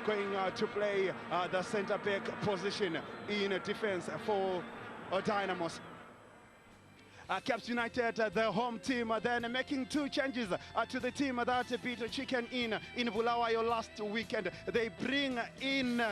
going to play the centre-back position in defense for Dynamos. Caps United, the home team, then making 2 changes to the team that beat Chicken in Bulawayo last weekend. They bring in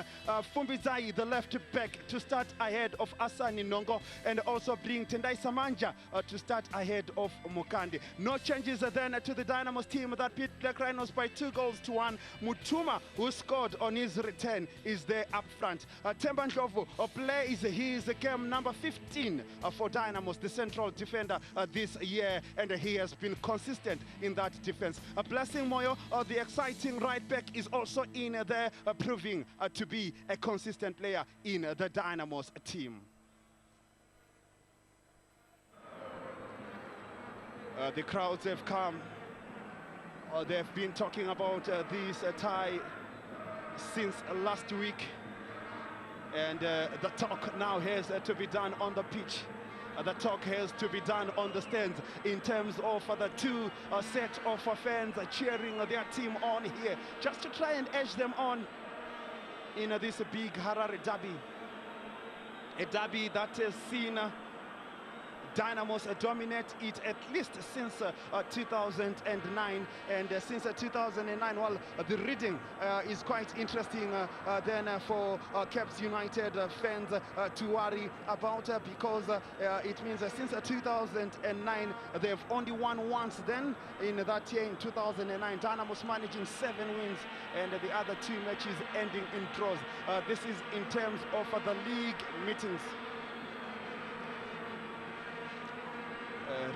Fumbizai, the left back, to start ahead of Asani Nongo, and also bring Tendai Samanja to start ahead of Mukandi. No changes then to the Dynamos team that beat Black Rhinos by 2-1. Mutuma, who scored on his return, is there up front. Temba Ndlovu plays his game number 15 for Dynamos, the central defender this year, and he has been consistent in that defense. Blessing Moyo, the exciting right back, is also in there, proving to be a consistent player in the Dynamos team. The crowds have come. They've been talking about this tie since last week, and the talk now has to be done on the pitch. The talk has to be done on the stands in terms of the 2 set of fans cheering their team on here, just to try and edge them on in this big Harare derby. A derby that has seen Dynamos dominate it at least since 2009, and since 2009, well, the reading is quite interesting then for Caps United fans to worry about, because it means since 2009 they've only won once. Then in that year, in 2009, Dynamos managing 7 wins and the other 2 matches ending in draws. This is in terms of the league meetings.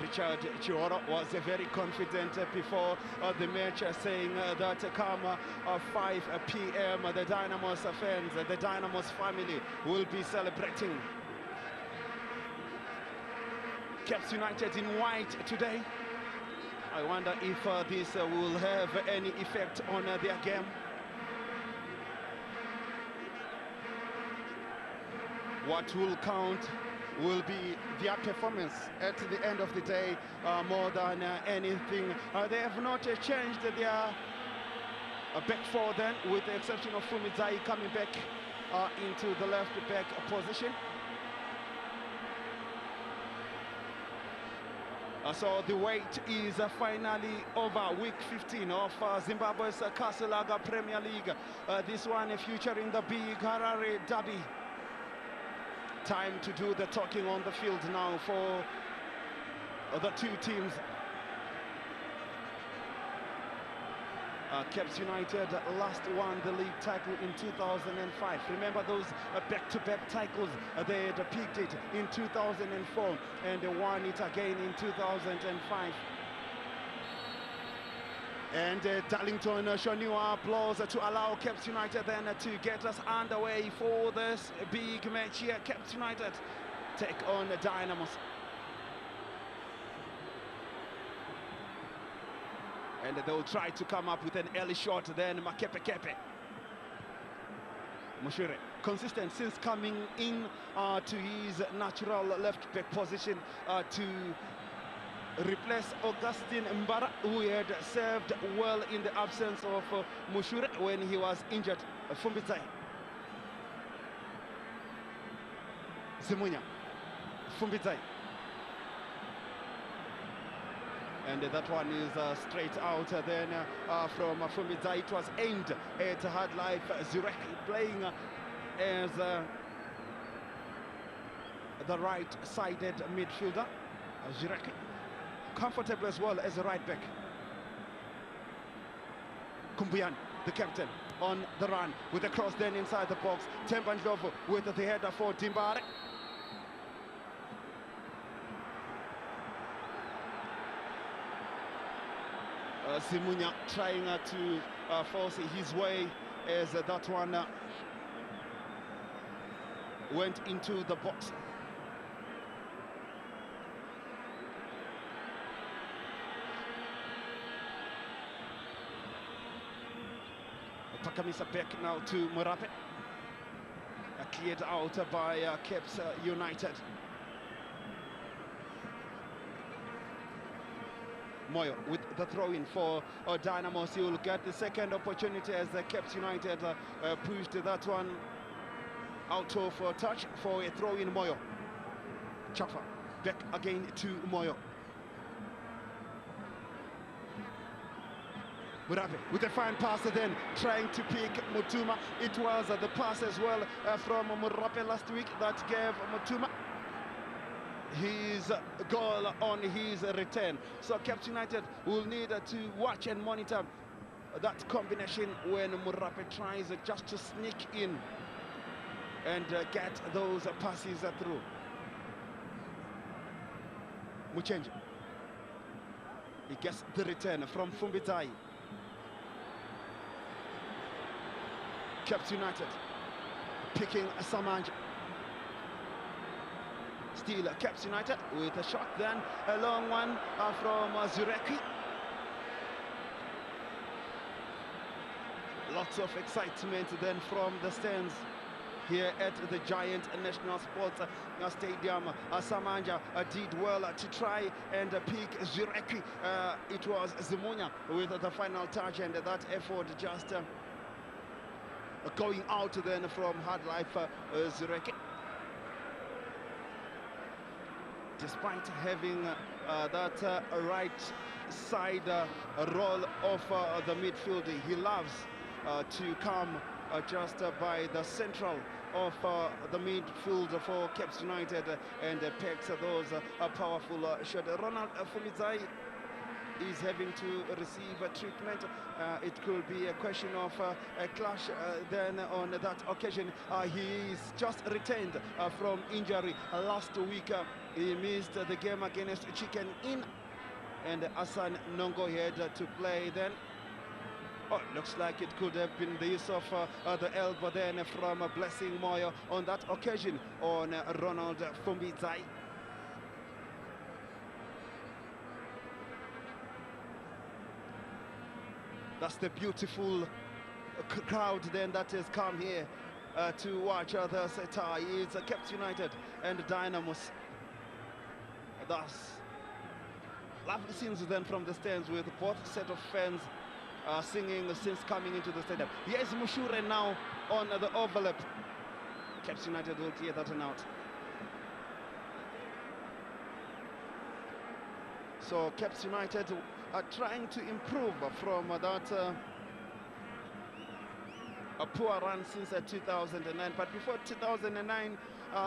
Richard Chioro was very confident before the match, saying that come 5 p.m. the Dynamos fans, the Dynamos family will be celebrating. Caps United in white today. I wonder if this will have any effect on their game. What will count will be their performance at the end of the day, more than anything. They have not changed their back 4 then, with the exception of Fumizai coming back into the left back position. So the wait is finally over. Week 15 of Zimbabwe's Kaselaga Premier League. This one featuring the big Harare derby. Time to do the talking on the field now for the 2 teams. Caps United last won the league title in 2005. Remember those back-to-back titles? They had peaked it in 2004 and they won it again in 2005. And Darlington Shoniwa applause to allow Caps United then to get us underway for this big match here. Caps United take on Dynamos. And they'll try to come up with an early shot, then Makepe. Mushure, consistent since coming in to his natural left back position to replace Augustine Mbara, who had served well in the absence of Mushure when he was injured. Fumbizai, Zimunya, Fumbizai. And that one is straight out then from Fumbizai. It was aimed at Hard Life Zurek, playing as the right-sided midfielder. Zurek comfortable as well as a right back. Kumbuyan, the captain, on the run with a cross then inside the box. Temba Ndlovu with the header for Dimbare. Simunya trying to force his way as that one went into the box. Pakamisa back now to Murape. Cleared out by Caps United. Moyo with the throw-in for Dynamos. He will get the second opportunity as Caps United pushed that one out of touch for a throw-in. Moyo. Chafa back again to Moyo. Murabe with a fine pass, then trying to pick Mutuma. It was the pass as well from Murabe last week that gave Mutuma his goal on his return. So Caps United will need to watch and monitor that combination when Murabe tries just to sneak in and get those passes through. Muchenji. He gets the return from Fumbitai. Caps United picking Samanja. Still Caps United with a shot, then a long one from Zureki. Lots of excitement then from the stands here at the Giant National Sports Stadium. Samanja did well to try and pick Zureki. It was Zimunya with the final touch, and that effort just going out then from hard life Zureki. Despite having that right side role of the midfield, he loves to come just by the central of the midfield for Caps United and pecks those powerful shots. Ronald Fumizai is having to receive treatment. It could be a question of a clash then on that occasion. He is just returned from injury last week. He missed the game against Chicken Inn, and Hassan Nongo had to play then. Oh, looks like it could have been the use of the elbow then from Blessing Moyo on that occasion on Ronald Fumbizai. That's the beautiful crowd then that has come here to watch the tie. It's Caps United and Dynamos. That's lovely scenes then from the stands with both set of fans singing since coming into the stadium. Here's Mushure now on the overlap. Caps United will clear that one out. So Caps United are trying to improve from that a poor run since 2009. But before 2009,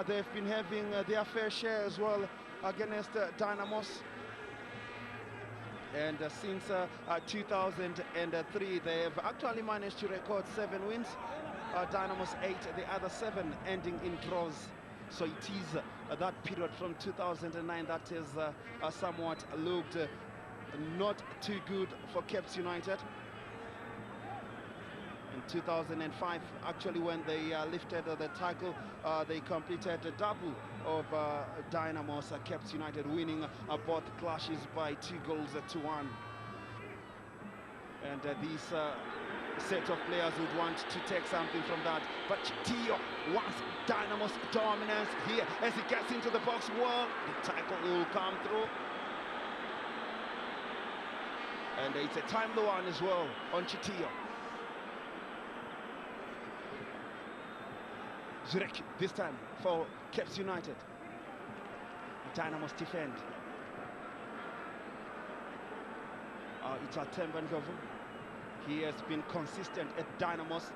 they've been having their fair share as well against Dynamos. And since 2003, they have actually managed to record 7 wins. Dynamos 8, the other 7 ending in draws. So it is that period from 2009 that has somewhat looked not too good for Caps United. In 2005, actually, when they lifted the title, they completed a double of Dynamos. Caps United winning both clashes by 2 goals to 1. And these set of players would want to take something from that. But Tio wants Dynamos dominance here as he gets into the box. Well, the tackle will come through. And it's a timely one as well on Chitio. Zurek this time for Caps United. Dynamos defend. It's Atemba Ngovu. He has been consistent at Dynamos.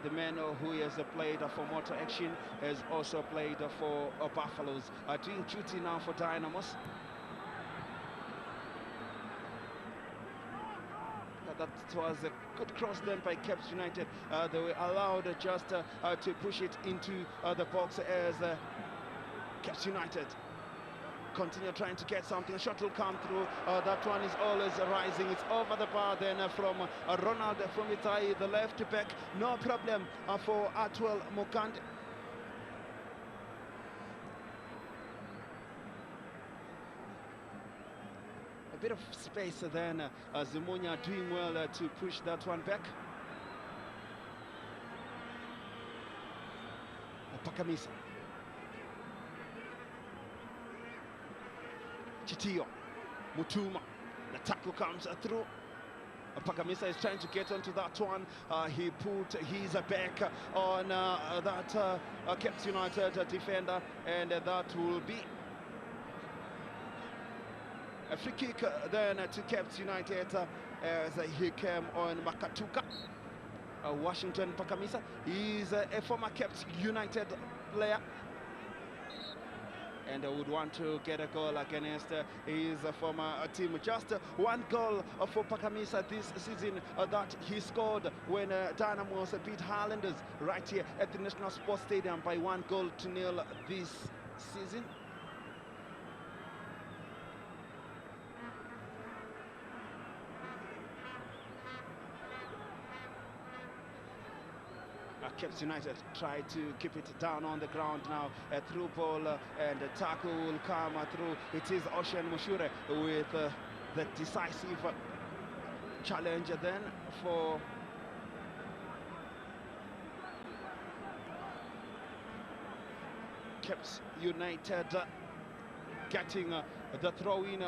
The man who has played for Motor Action has also played for Buffaloes. Doing duty now for Dynamos. That was a good cross then by Caps United. They were allowed just to push it into the box as Caps United continue trying to get something. A shot will come through. That one is always rising. It's over the bar then from Ronald Fumitai, the left back. No problem for Atwell Mukande. A bit of space then. Zimunya doing well to push that one back. Pakamisa. Chitio. Mutuma. The tackle comes through. Pakamisa is trying to get onto that one. He put his back on that Caps United defender, and that will be a free kick then to Caps United as he came on Makatuka. Washington Pakamisa is a former Caps United player, and would want to get a goal against his former team. Just one goal for Pakamisa this season that he scored when Dynamos beat Highlanders right here at the National Sports Stadium by 1-0 this season. Caps United try to keep it down on the ground now. A through ball and a tackle will come through. It is Ocean Mushure with the decisive challenge then for Caps United, getting the throw-in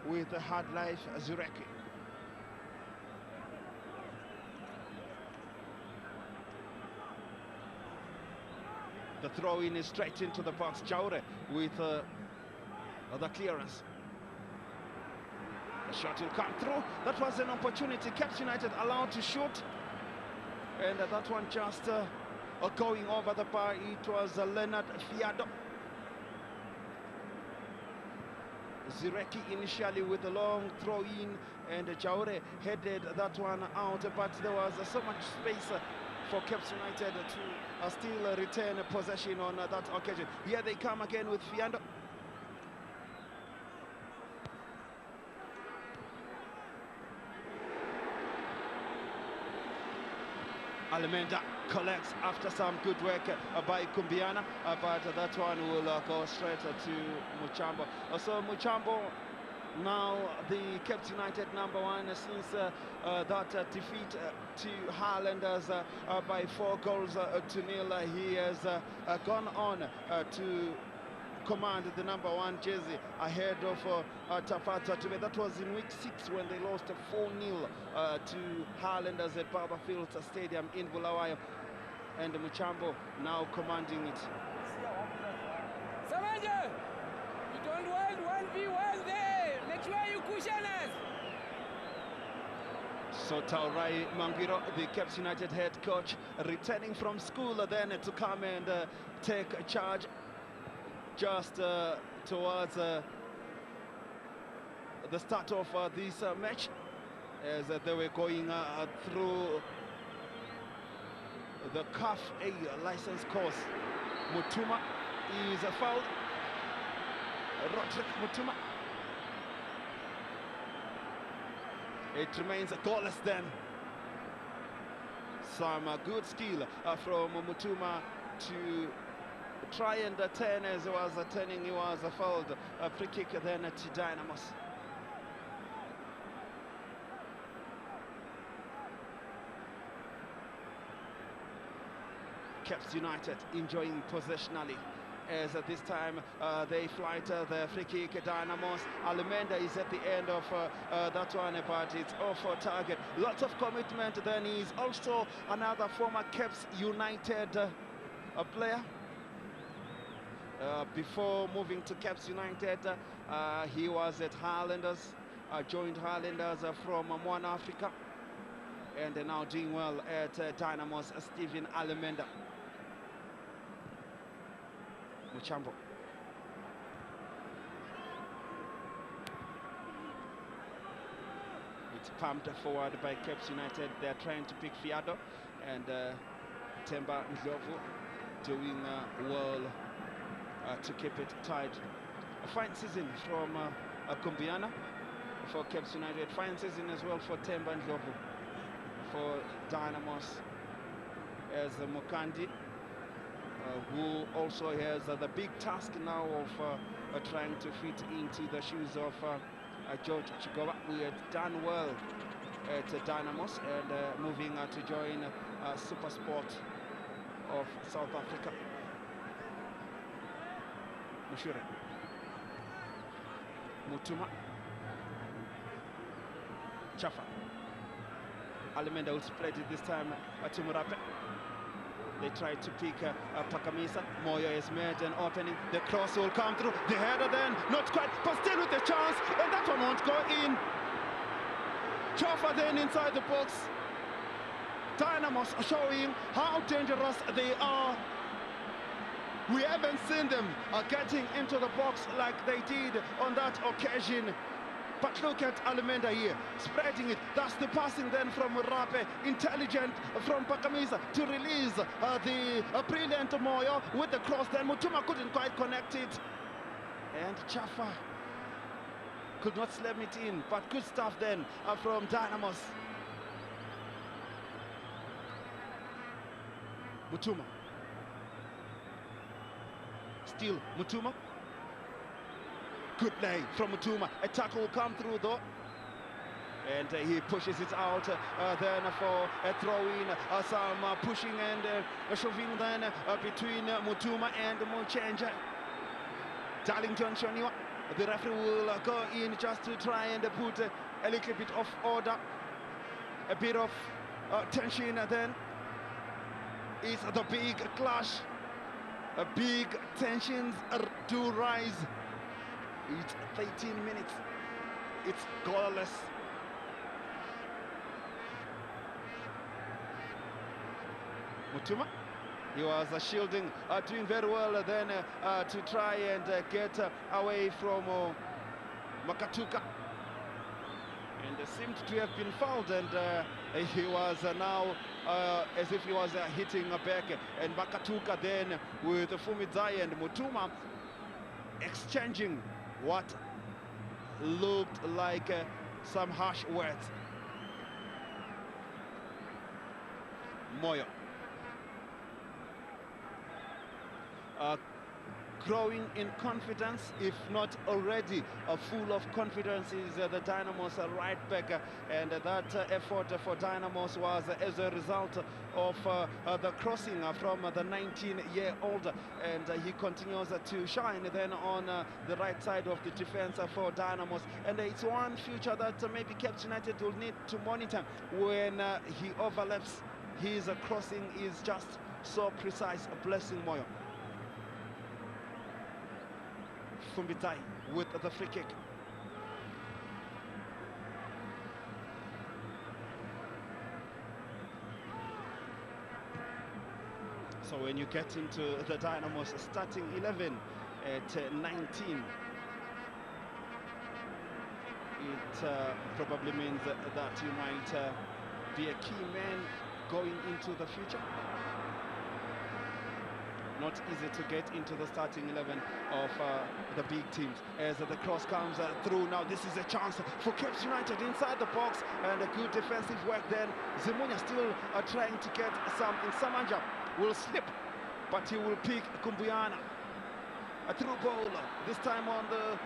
with the hard life Zureki. The throw-in is straight into the box. Jaure with the clearance. The shot will come through. That was an opportunity. Caps United allowed to shoot. And that one just going over the bar. It was Leonard Fiado. Zireki initially with the long throw-in, and Jaure headed that one out. But there was so much space for Caps United to still retain possession on that occasion. Here they come again with Fiando. Alimenda collects after some good work by Kumbiana, but that one will go straight to Muchambo. So Muchambo, now the Caps United #1 since that defeat to Highlanders by 4-0. He has gone on to command the #1 jersey ahead of Tafata Tube. That was in week 6 when they lost 4-0 to Highlanders at Barberfield Stadium in Bulawayo, and Muchambo now commanding it. Samaja, you don't want 1v1 there. Make sure you cushion us. So Taurai Mangiro, the Caps United head coach, returning from school then to come and take charge just towards the start of this match, as they were going through the CAF A license course. Mutuma is fouled. Roderick Mutuma. It remains goalless then. Some good skill from Mutuma to try and turn. As he was turning, he was fouled. A free kick then to Dynamos. Caps United enjoying possessionally, as at this time they flight the free kick. Dynamos, Alimenda is at the end of that one, but it's off for target. Lots of commitment. Then he's also another former Caps United player. Before moving to Caps United, he was at Highlanders, joined Highlanders from One Africa, and now doing well at Dynamos. Stephen Alimenda. Muchambo. It's pumped forward by Caps United. They're trying to pick Fiado, and Temba Ndlovu doing well to keep it tied. A fine season from Kumbiana for Caps United. Fine season as well for Temba Ndlovu for Dynamos, as Mokandi, who also has the big task now of trying to fit into the shoes of George Chigoba, who had done well at Dynamos, and moving to join Super Sport of South Africa. Mushure. Mutuma. Chafa. Alimenda will spread it this time to Murape. They tried to pick Pakamisa. Moyo has made an opening. The cross will come through. The header then, not quite, but still with a chance. And that one won't go in. Chafa then inside the box. Dynamos showing how dangerous they are. We haven't seen them getting into the box like they did on that occasion. But look at Alimenda here, spreading it. That's the passing then from Rape, intelligent from Pakamisa to release the brilliant Moyo with the cross. Then Mutuma couldn't quite connect it. And Chafa could not slam it in, but good stuff then from Dynamos. Mutuma. Still Mutuma. Good play from Mutuma. A tackle will come through though. And he pushes it out then for a throw-in. Some pushing and shoving then between Mutuma and Muchenja. Darlington Shoniwa. The referee will go in just to try and put a little bit of order. A bit of tension then. It's the big clash. Big tensions do rise. It's 13 minutes. It's goalless. Mutuma, he was shielding, doing very well then to try and get away from Makatuka. And seemed to have been fouled, and he was now as if he was hitting back. And Makatuka then with Fumidzai and Mutuma exchanging what looked like some harsh words. Moyo. Growing in confidence, if not already full of confidence, is the Dynamos right back, and that effort for Dynamos was as a result of the crossing from the 19-year-old, and he continues to shine then on the right side of the defense for Dynamos, and it's one future that maybe Cape United will need to monitor when he overlaps. His crossing is just so precise. Blessing Moyo. Fumbitai with the free kick. So when you get into the Dynamos starting 11 at 19, it probably means that you might be a key man going into the future. Not easy to get into the starting 11 of the big teams. As the cross comes through, now this is a chance for Cape United inside the box, and a good defensive work then. Zimunya still trying to get some. Samanja will slip, but he will pick Kumbuyana. A through ball, this time on the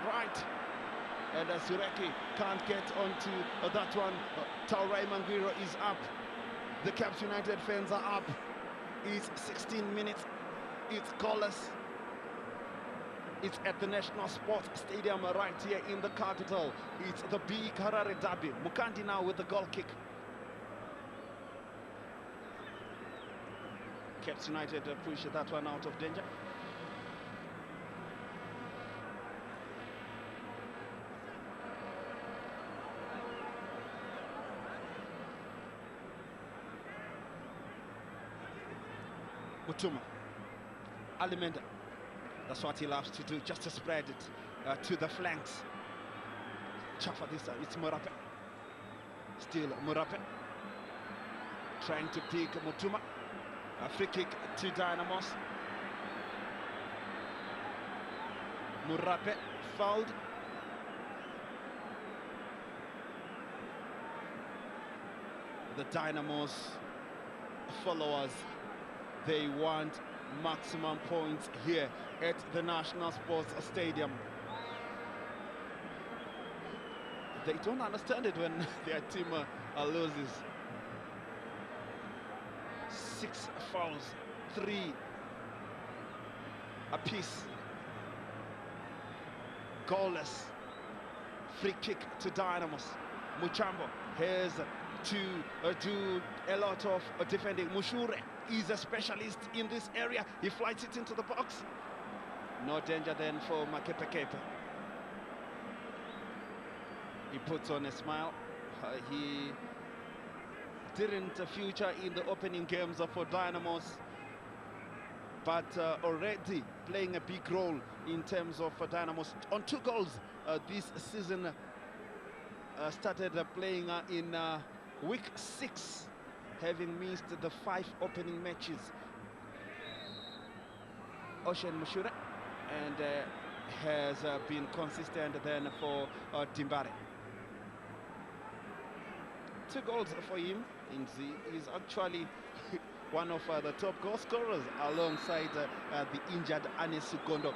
right. And Sureki can't get onto that one. Taurai Mangwiro is up. The Cape United fans are up. It's 16 minutes. It's goalless. It's at the National Sports Stadium right here in the capital. It's the big Harare derby. Mukandi now with the goal kick. Cape United push that one out of danger. Mutuma. Alimenda. That's what he loves to do, just to spread it to the flanks. Chafa this time, it's Murape. Still Murape. Trying to pick Mutuma. A free kick to Dynamos. Murape fouled. The Dynamos followers, they want maximum points here at the National Sports Stadium. They don't understand it when their team loses. 6 fouls, 3 apiece. Goalless. Free kick to Dynamos. Muchambo has to do a lot of defending. Mushure is a specialist in this area. He flies it into the box. No danger then for Makepekepe. He puts on a smile. He didn't feature in the opening games for Dynamos, but already playing a big role in terms of Dynamos. On 2 goals this season, started playing in week 6, having missed the 5 opening matches. Ocean Mushure, and has been consistent then for Dimbare. 2 goals for him. He's actually one of the top goal scorers alongside the injured Anes Sukondo,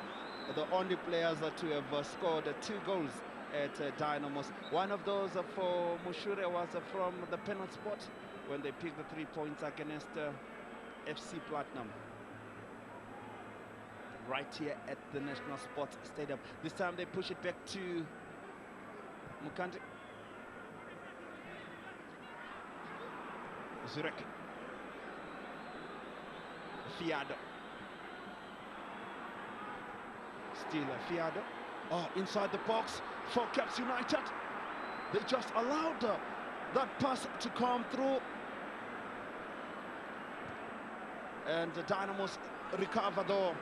the only players to have scored 2 goals at Dynamos. One of those for Mushure was from the penalty spot when they picked the 3 points against FC Platinum, right here at the National Sports Stadium. This time they push it back to Mukante. Zurek. Fiado. Still Fiado. Oh, inside the box for Caps United. They just allowed that pass to come through. And the Dynamos recover though.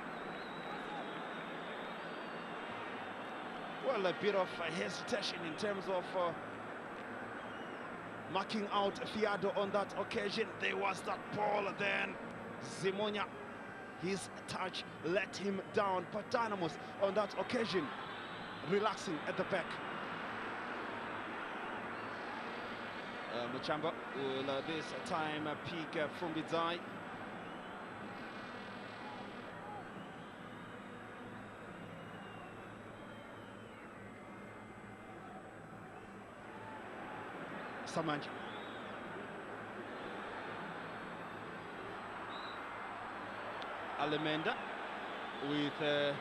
Well, a bit of hesitation in terms of marking out Fiado on that occasion. There was that ball, then Zimonia, his touch let him down, but Dynamos on that occasion relaxing at the back. Muchamba will this time pick Fumbizai. Samanja. Alimenda with a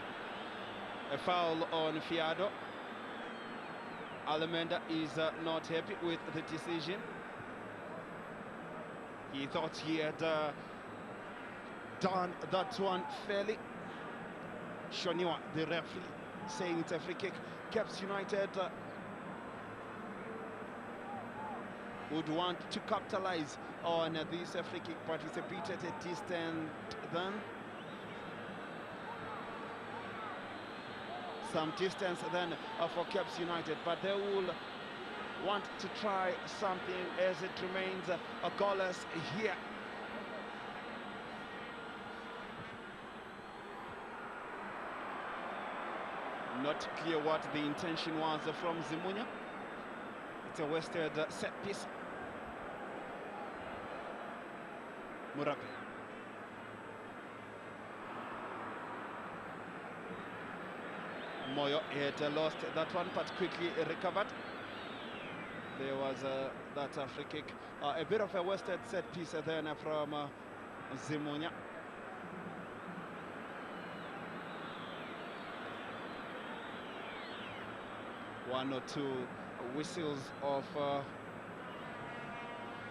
foul on Fiado. Alimenda is not happy with the decision. He thought he had done that one fairly. Shoniwa, the referee, saying it's a free kick. Caps United would want to capitalize on this free kick, but it's a bit at a distance then. Some distance then for Caps United, but they will want to try something as it remains a goalless here. Not clear what the intention was from Zimunya. It's a wasted set piece. Murabe. Moyo had lost that one, but quickly recovered. There was that free kick. A bit of a wasted set piece then from Zimunya. One or two whistles of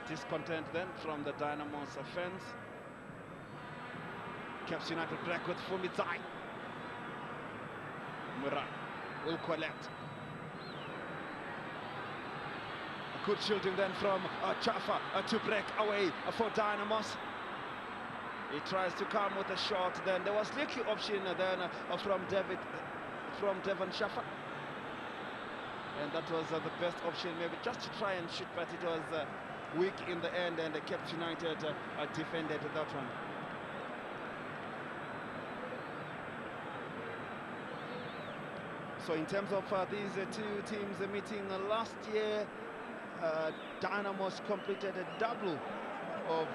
discontent then from the Dynamos fans. Caps United back with Fumitai. Mura will collect. A good shielding then from Chafa to break away for Dynamos. He tries to come with a shot. Then there was little option then from Devon Shafa. And that was the best option, maybe just to try and shoot, but it was weak in the end, and the Caps United defended that one. So in terms of these two teams meeting last year, Dynamos completed a double of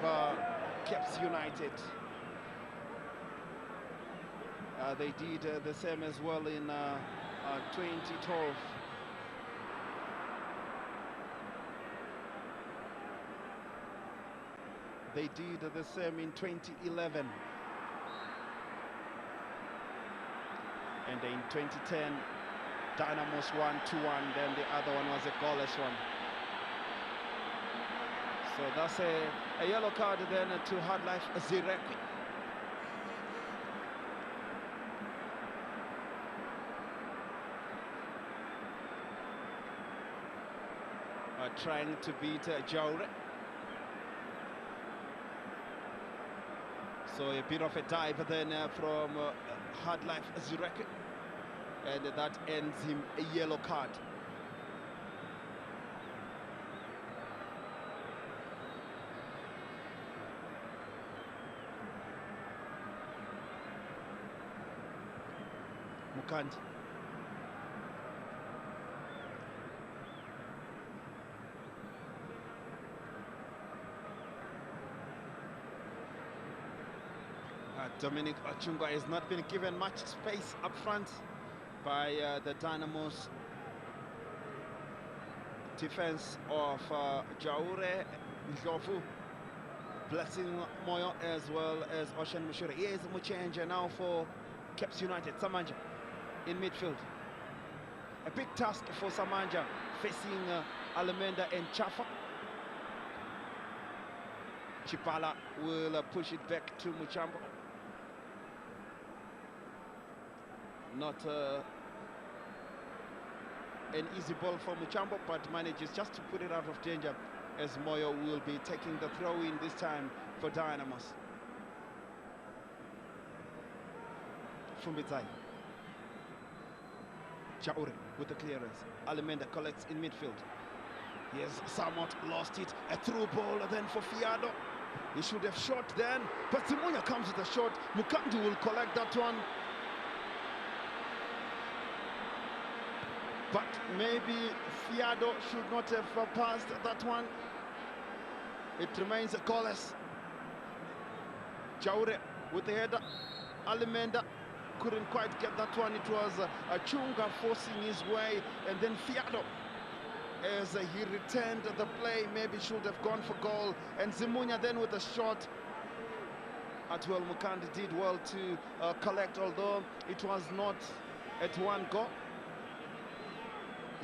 Caps United. They did the same as well in 2012. They did the same in 2011. And in 2010, Dynamos won 2-1, then the other one was a goalless one. So that's a yellow card then to Hardlife Zirekwi. Trying to beat Jaure. So a bit of a dive then from Hardlife Zirekwi. And that ends him a yellow card. Mukandi. Dominic Ochungwa has not been given much space up front by the Dynamo's defense of Jaure, Ndlovu, Blessing Moyo, as well as Ocean Mushura. Here's Muchenja now for Caps United. Samanja in midfield. A big task for Samanja, facing Alimenda and Chafa. Chipala will push it back to Muchambo. Not an easy ball for Muchambo, but manages just to put it out of danger, as Moyo will be taking the throw-in this time for Dynamos. Fumbizai. Jaure with the clearance. Alimenda collects in midfield. He has somewhat lost it. A through ball then for Fiado. He should have shot then, but Simunya comes with a shot. Mukandi will collect that one. But maybe Fiado should not have passed that one. It remains a goalless. Jaure with the header. Alimenda couldn't quite get that one. It was Achunga forcing his way, and then Fiado, as he returned the play, maybe should have gone for goal. And Zimunya then with a shot. Atwell Mukandi did well to collect, although it was not at one goal.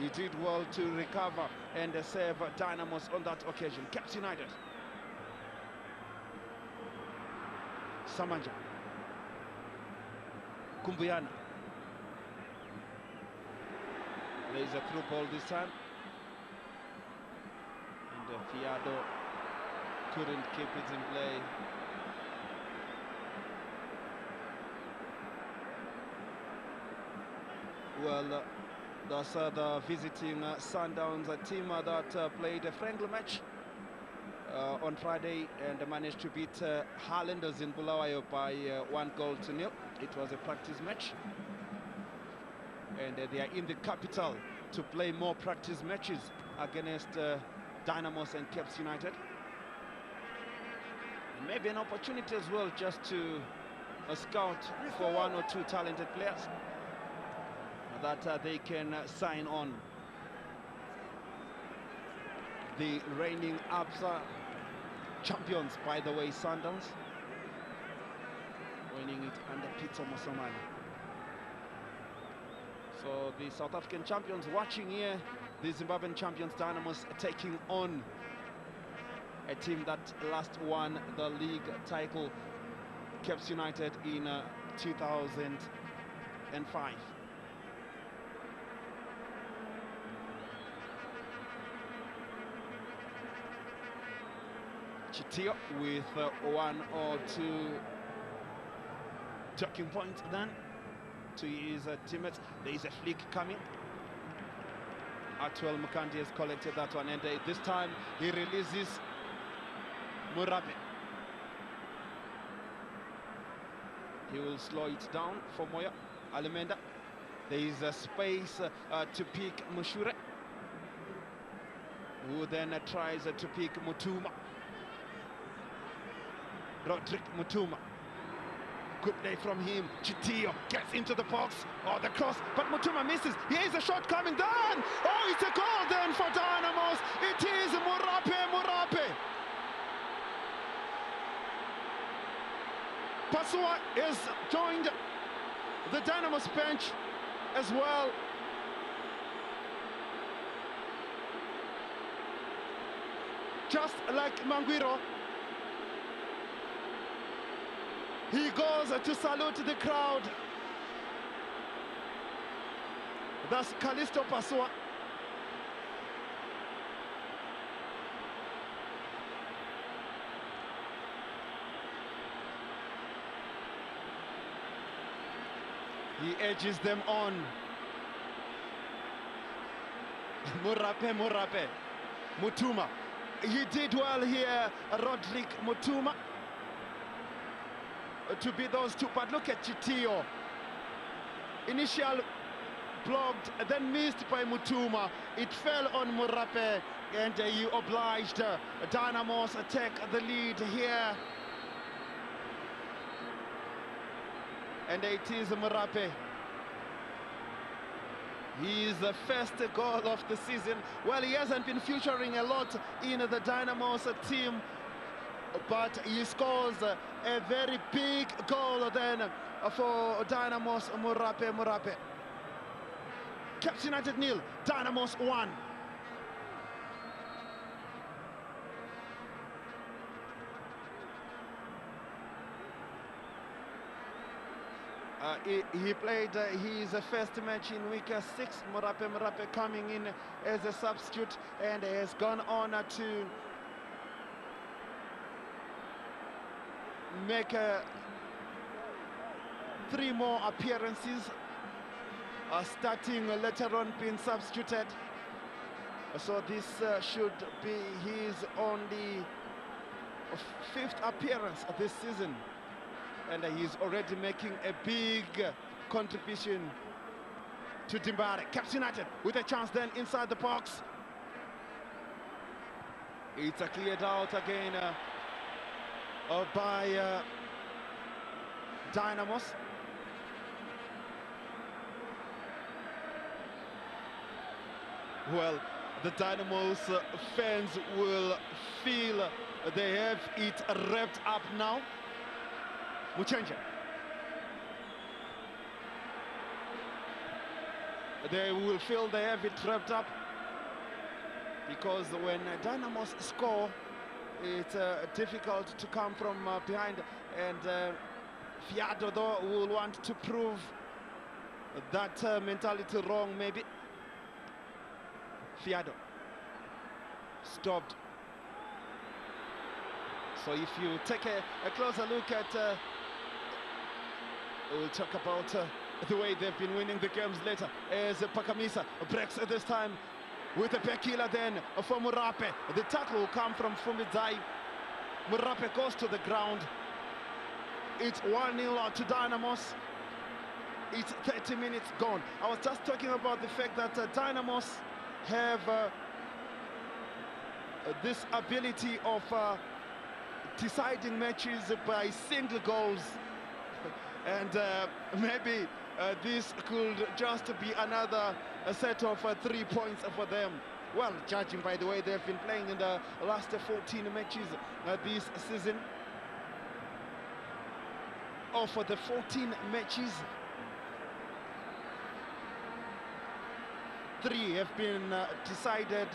He did well to recover and save Dynamos on that occasion. Caps United. Samanja. Kumbuyana. There is a through ball this time. And Fiado couldn't keep it in play. Well, that's the visiting Sundowns team that played a friendly match on Friday and managed to beat Highlanders in Bulawayo by 1-0. It was a practice match, and they are in the capital to play more practice matches against Dynamos and Caps United. And maybe an opportunity as well just to scout for one or two talented players that they can sign on. The reigning ABSA champions, by the way, Sundowns, winning it under Peter Mosomani. So the South African champions watching here, the Zimbabwean champions Dynamos taking on a team that last won the league title, Caps United, in 2005. Chitio with one or two talking points then to his teammates. There is a flick coming. Atwell Mukandi has collected that one, and this time he releases Murabe. He will slow it down for Moya. Alimenda. There is a space to pick Mushure, who then tries to pick Mutuma. Roderick Mutuma. Good play from him. Chitio gets into the box. Oh, the cross, but Mutuma misses. Here's a shot coming down. Oh, it's a goal then for Dynamos. It is Murape. Pasua has joined the Dynamos bench as well. just like Manguiro. He goes to salute the crowd. That's Callisto Pasua. He edges them on. Murape. Mutuma. He did well here, Rodrigue Mutuma, to beat those two. But look at Chitio. Initial blocked, then missed by Mutuma. It fell on Murape, and he obliged Dynamos to take the lead here. And it is Murape. His first goal of the season. Well, he hasn't been featuring a lot in the Dynamos team, but he scores a very big goal then for Dynamos. Murape. Caps United 0, Dynamos 1. He played his first match in week 6. Murape coming in as a substitute, and has gone on to make 3 more appearances, starting later on being substituted. So this should be his only 5th appearance of this season. And he's already making a big contribution to Dimbare. Caps United with a chance then inside the box. It's cleared out again by Dynamos. Well, the Dynamos fans will feel they have it wrapped up now. Muchenja. They will feel they have it wrapped up, because when Dynamos score, it's difficult to come from behind, and Fiado though will want to prove that mentality wrong maybe. Fiado stopped. So if you take a closer look at we'll talk about the way they've been winning the games later, as Pakamisa breaks this time with a Pekila then for Murape. The tackle will come from Fumidzai. Murape goes to the ground. It's 1-0 to Dynamos. It's 30 minutes gone. I was just talking about the fact that Dynamos have this ability of deciding matches by single goals. And maybe this could just be another set of 3 points for them. Well, judging by the way they've been playing in the last 14 matches this season. For the 14 matches, 3 have been decided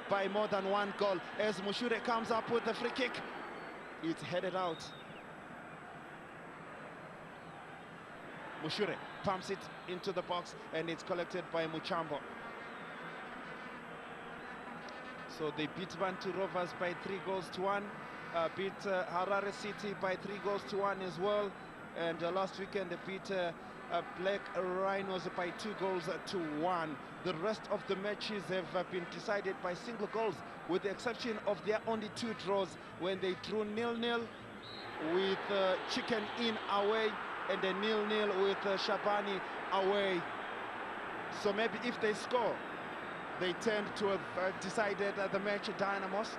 by more than 1 goal. As Mushure comes up with the free kick, it's headed out. Mushure pumps it into the box, and it's collected by Muchambo. So they beat Bantu Rovers by 3-1, beat Harare City by 3-1 as well, and last weekend they beat Black Rhinos by 2-1. The rest of the matches have been decided by single goals, with the exception of their only 2 draws, when they drew 0-0 with Chicken Inn away, and a 0-0 with Shabani away. So maybe if they score, they tend to have decided the match Dynamos.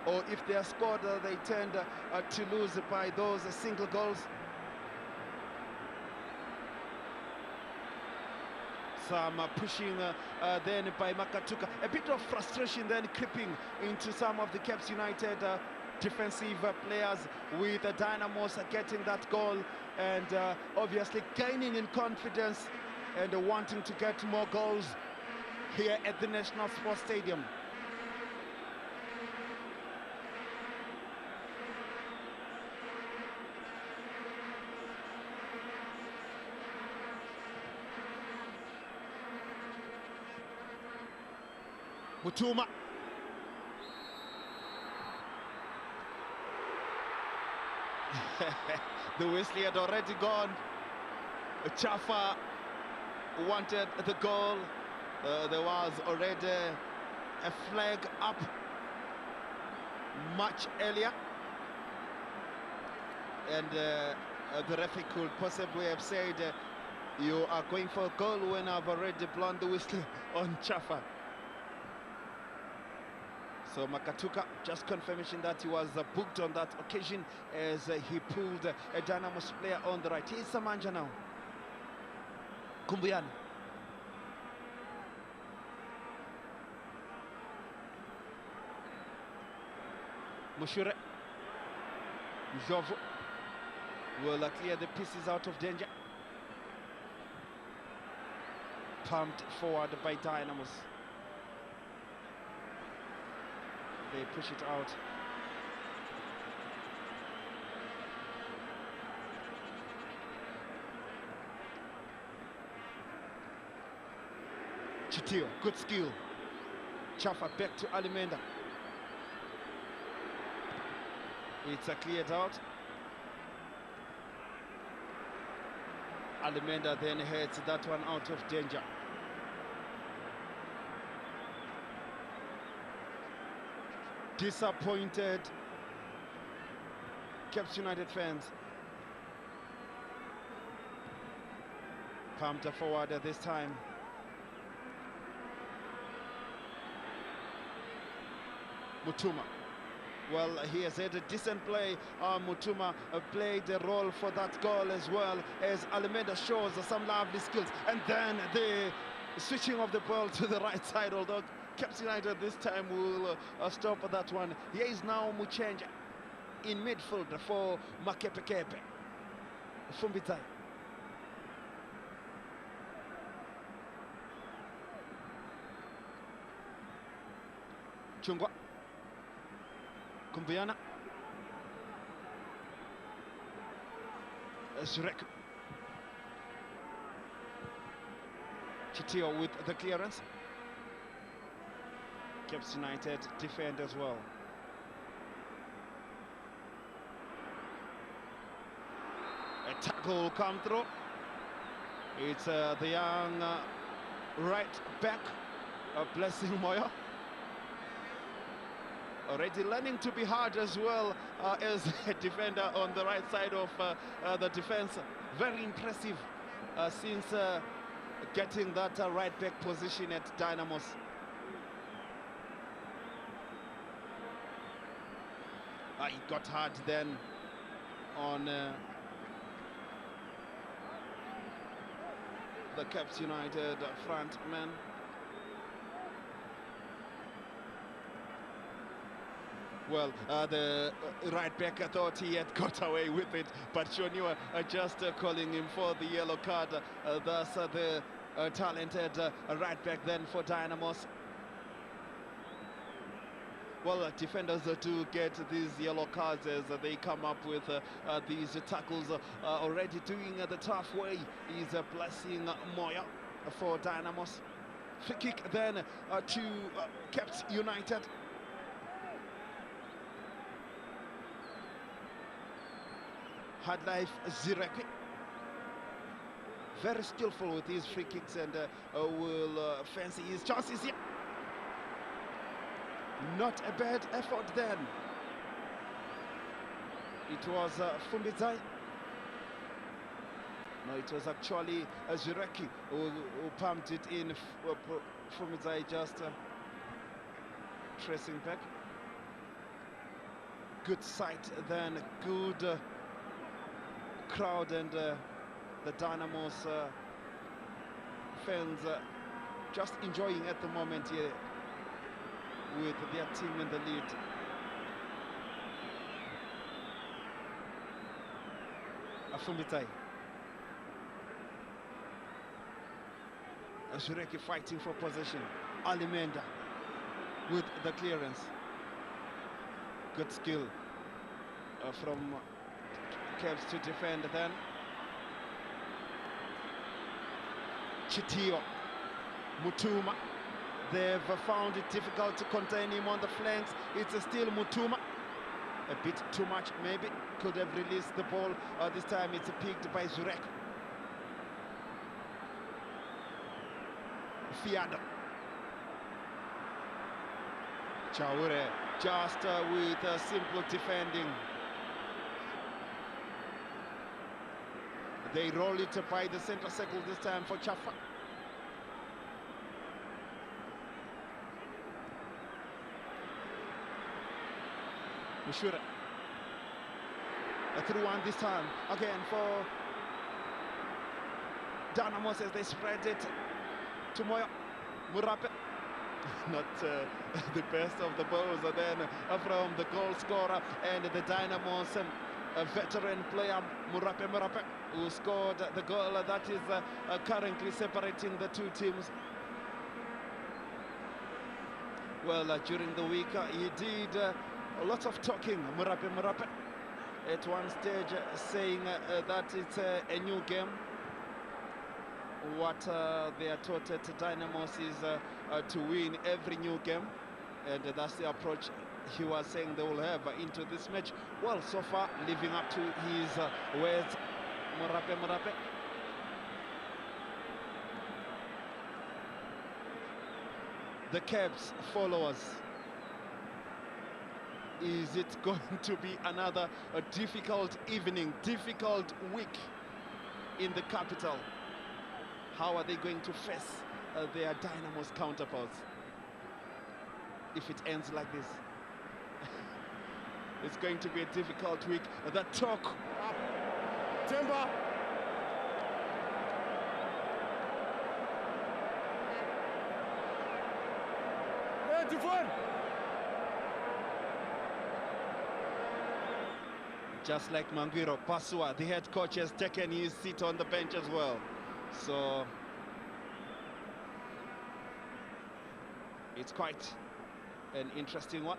Or if they are scored, they tend to lose by those single goals. Some pushing then by Makatuka. A bit of frustration then creeping into some of the Caps United defensive players, with Dynamos getting that goal, and obviously gaining in confidence and wanting to get more goals here at the National Sports Stadium. Mutuma. The whistle had already gone. Chafa wanted the goal. There was already a flag up much earlier. And the referee could possibly have said, you are going for a goal when I've already blown the whistle on Chafa. So Makatuka just confirmation that he was booked on that occasion as he pulled a Dynamos player on the right. Here's Samanja now. Kumbuyana. Mushure. Jovo will clear the pieces out of danger. Pumped forward by Dynamos. They push it out. Chitio, good skill. Chafa back to Alimenda. It's cleared out. Alimenda then heads that one out of danger. Disappointed Caps United fans. Pumped forward this time. Mutuma. Well, he has had a decent play. Mutuma played a role for that goal as well, as Alimenda shows some lovely skills. And then the switching of the ball to the right side, although Caps United this time will stop that one. Here is now Muchenja in midfield for Makepekepe. Fumbitai. Chungwa. Kumbuyana. Zurek. Chitio with the clearance. Caps United defend as well. A tackle will come through. It's the young right back, Blessing Moyo. Already learning to be hard as well as a defender on the right side of the defense. Very impressive since getting that right back position at Dynamos. He got hard then on the Caps United front man. Well, the right back thought he had got away with it, but Shoniwa just calling him for the yellow card. Thus the talented right back then for Dynamos. Well, defenders do get these yellow cards as they come up with these tackles. Already doing the tough way is Blessing Moya for Dynamos. Free kick then to Caps United. Hard life Zireki. Very skillful with his free kicks and will fancy his chances here. Not a bad effort then. It was Fumbizai. No, it was actually Zireki who pumped it in. Fumbizai just tracing back. Good sight then, good crowd and the Dynamos fans just enjoying at the moment here with their team in the lead. Afumbitai. Shureki fighting for possession. Alimenda with the clearance. Good skill from Caps to defend then. Chitio. Mutuma. they've found it difficult to contain him on the flanks. It's still Mutuma. A bit too much, maybe. Could have released the ball. This time it's picked by Zurek. Fiado. Chaure just with simple defending. They roll it by the center circle this time for Chafa. Mushure. A through one this time. Again for Dynamos as they spread it to Moya. Murape. Not the best of the balls then from the goal scorer and the Dynamos, a veteran player, Murape, who scored the goal that is currently separating the two teams. Well, during the week, he did a lot of talking, Murape, at one stage saying that it's a new game. What they are taught at Dynamos is to win every new game, and that's the approach he was saying they will have into this match. Well, so far, living up to his words, Murape. The Caps followers. Is it going to be another difficult evening, difficult week in the capital? How are they going to face their Dynamos counterparts if it ends like this? It's going to be a difficult week. The talk up. Timber. Just like Mangwiro, Pasua, the head coach, has taken his seat on the bench as well. So it's quite an interesting one.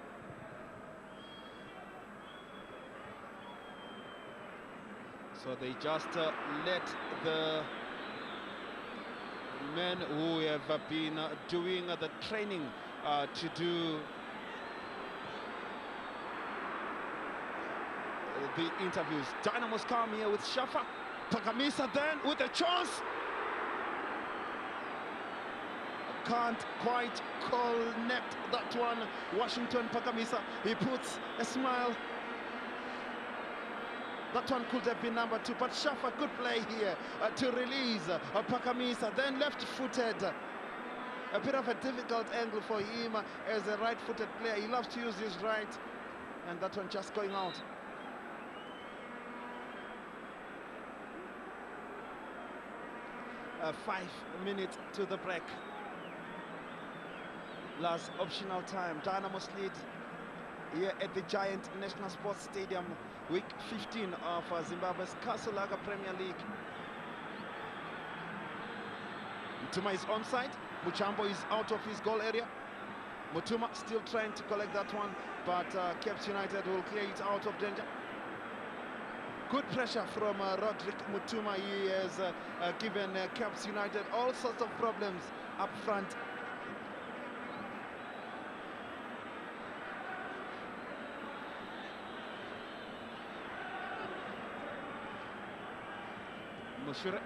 So they just let the men who have been doing the training to do the interviews. Dynamos come here with Shafa. Pakamisa then with a chance. Can't quite connect that one. Washington Pakamisa, he puts a smile. That one could have been number 2, but Shafa could play here to release Pakamisa, then left-footed. A bit of a difficult angle for him as a right-footed player. He loves to use his right, and that one just going out. 5 minutes to the break. Last optional time. Dynamos lead here at the Giant National Sports Stadium, week 15 of Zimbabwe's Kasulaga Premier League. Mutuma is onside. Muchambo is out of his goal area. Mutuma still trying to collect that one, but Caps United will clear it out of danger. Good pressure from Roderick Mutuma. He has given Caps United all sorts of problems up front. Mushure,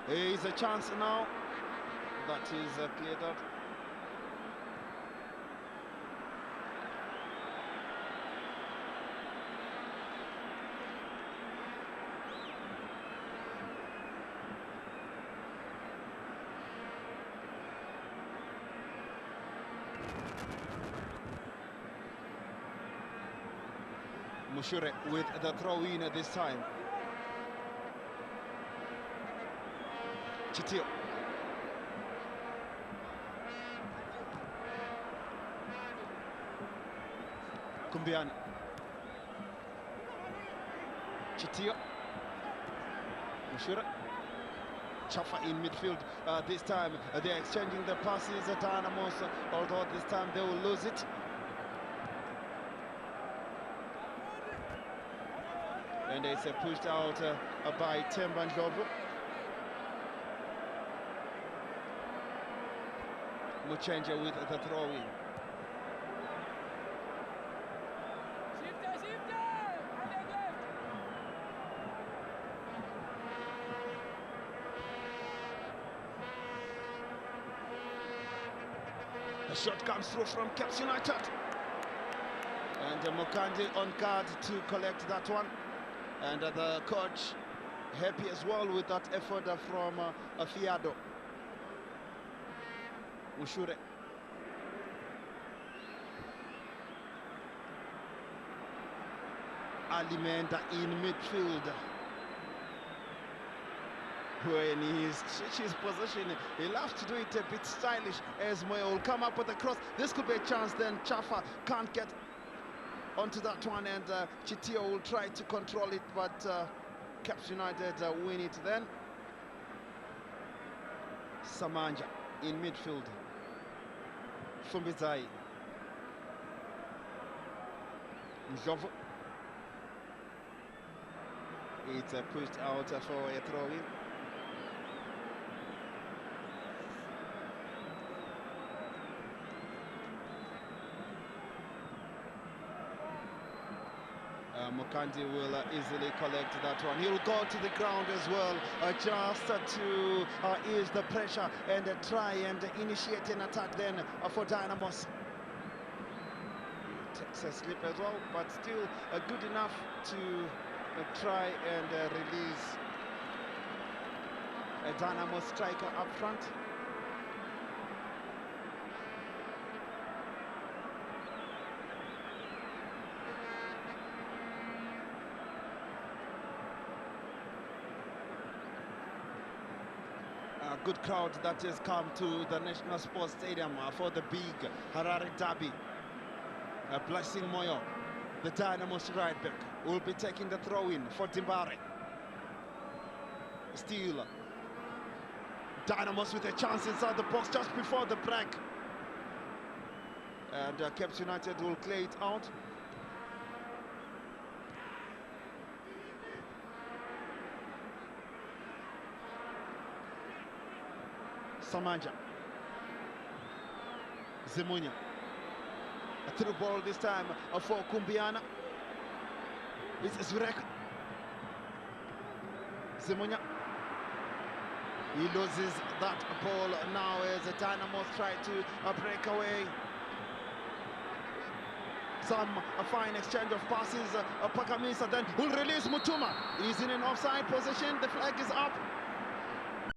there is a chance now. That is cleared out. Mushure with the throw-in this time. Chitio. Kumbian. Chitio. Mushure. Chafa in midfield this time. They're exchanging the passes at Dynamos, although this time they will lose it. And it's pushed out by Temba Ndlovu. Muchenja with the throw-in. Shifter, shifter! And then left. The shot comes through from Caps United. And Mokandi on guard to collect that one. And the coach happy as well with that effort from Fiado. Ushure. Alimenda in midfield. When he switches position, he loves to do it a bit stylish as Moyo will come up with a cross. This could be a chance, then Chafa can't get onto that one, and Chitio will try to control it, but Caps United win it then. Samanja in midfield. Fumbizai. Ndlovu. It's pushed out for a throw-in. Mokandi will easily collect that one. He'll go to the ground as well, just to ease the pressure and try and initiate an attack then for Dynamos. Takes a slip as well, but still good enough to try and release a Dynamo striker up front. A good crowd that has come to the National Sports Stadium for the big Harare Derby. Blessing Moyo, the Dynamo's right back, will be taking the throw-in for Timbare. Still, Dynamos with a chance inside the box just before the break. And Caps United will clear it out. Samanja. Zimunya. A through ball this time for Kumbiana. It's Zurek. Zimunya. He loses that ball now as the Dynamos try to break away. Some fine exchange of passes. Pakamisa then will release Mutuma. He's in an offside position. The flag is up.